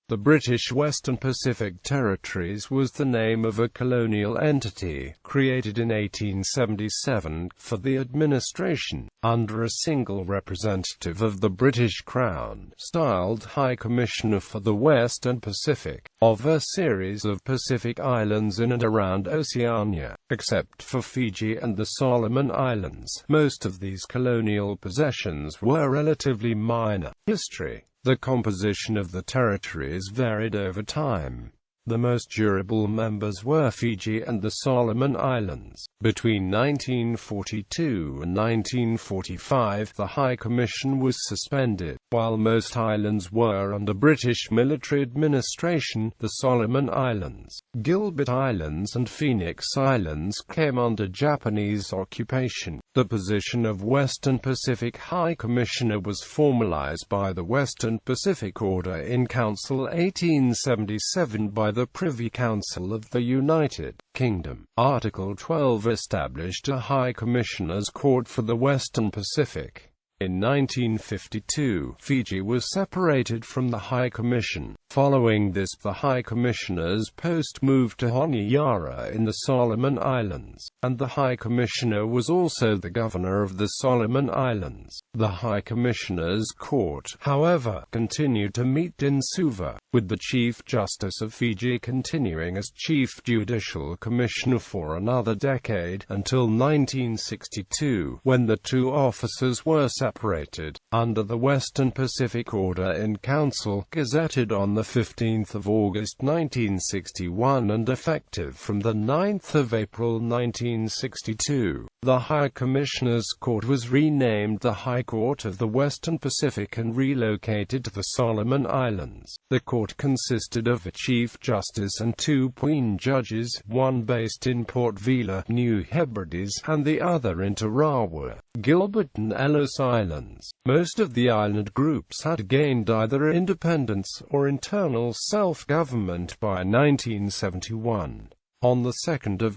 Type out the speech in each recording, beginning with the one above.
The British Western Pacific Territories was the name of a colonial entity, created in 1877, for the administration, under a single representative of the British Crown, styled High Commissioner for the Western Pacific, of a series of Pacific islands in and around Oceania, except for Fiji and the Solomon Islands. Most of these colonial possessions were relatively minor. History. The composition of the territories varied over time. The most durable members were Fiji and the Solomon Islands. Between 1942 and 1945, the High Commission was suspended. While most islands were under British military administration, the Solomon Islands, Gilbert Islands and Phoenix Islands came under Japanese occupation. The position of Western Pacific High Commissioner was formalized by the Western Pacific Order in Council 1877 by the Privy Council of the United Kingdom. Article 12 established a High Commissioner's Court for the Western Pacific. In 1952, Fiji was separated from the High Commission. Following this, the High Commissioner's post moved to Honiara in the Solomon Islands, and the High Commissioner was also the governor of the Solomon Islands. The High Commissioner's Court, however, continued to meet in Suva, with the Chief Justice of Fiji continuing as Chief Judicial Commissioner for another decade, until 1962, when the two officers were separated, under the Western Pacific Order in Council, gazetted on 15 August 1961 and effective from 9 April 1962. The High Commissioner's Court was renamed the High Court of the Western Pacific and relocated to the Solomon Islands. The court consisted of a Chief Justice and two Queen judges, one based in Port Vila, New Hebrides, and the other in Tarawa, Gilbert and Ellice Islands. Most of the island groups had gained either independence or internal self-government by 1971. On 2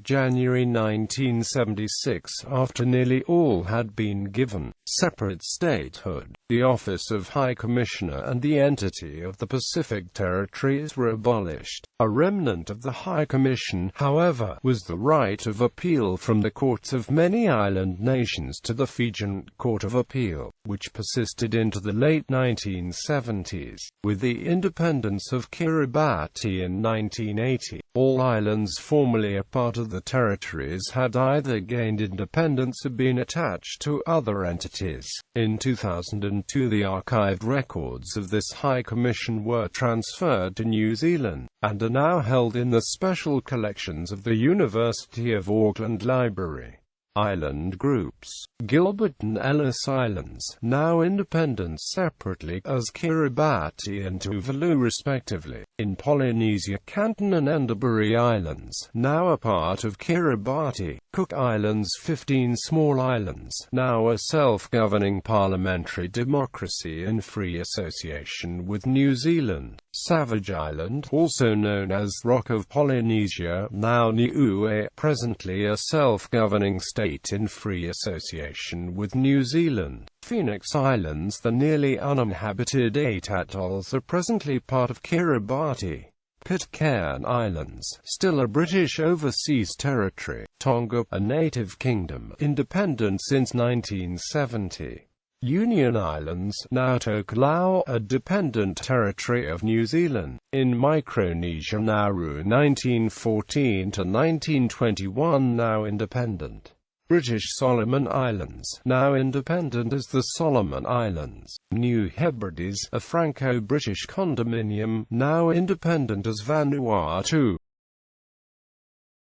January 1976, after nearly all had been given separate statehood, the office of High Commissioner and the entity of the Pacific Territories were abolished. A remnant of the High Commission, however, was the right of appeal from the courts of many island nations to the Fijian Court of Appeal, which persisted into the late 1970s. With the independence of Kiribati in 1980, all islands formerly a part of the territories had either gained independence or been attached to other entities. In 2002, the archived records of this High Commission were transferred to New Zealand, and are now held in the special collections of the University of Auckland Library. Island groups. Gilbert and Ellice Islands, now independent separately, as Kiribati and Tuvalu respectively. In Polynesia, Canton and Enderbury Islands, now a part of Kiribati. Cook Islands, 15 small islands, now a self-governing parliamentary democracy in free association with New Zealand. Savage Island, also known as Rock of Polynesia, now Niue, presently a self-governing state in free association with New Zealand. Phoenix Islands, the nearly uninhabited 8 atolls, are presently part of Kiribati. Pitcairn Islands, still a British overseas territory. Tonga, a native kingdom, independent since 1970. Union Islands, now Tokelau, a dependent territory of New Zealand. In Micronesia, Nauru, 1914 to 1921, now independent. British Solomon Islands, now independent as the Solomon Islands. New Hebrides, a Franco-British condominium, now independent as Vanuatu.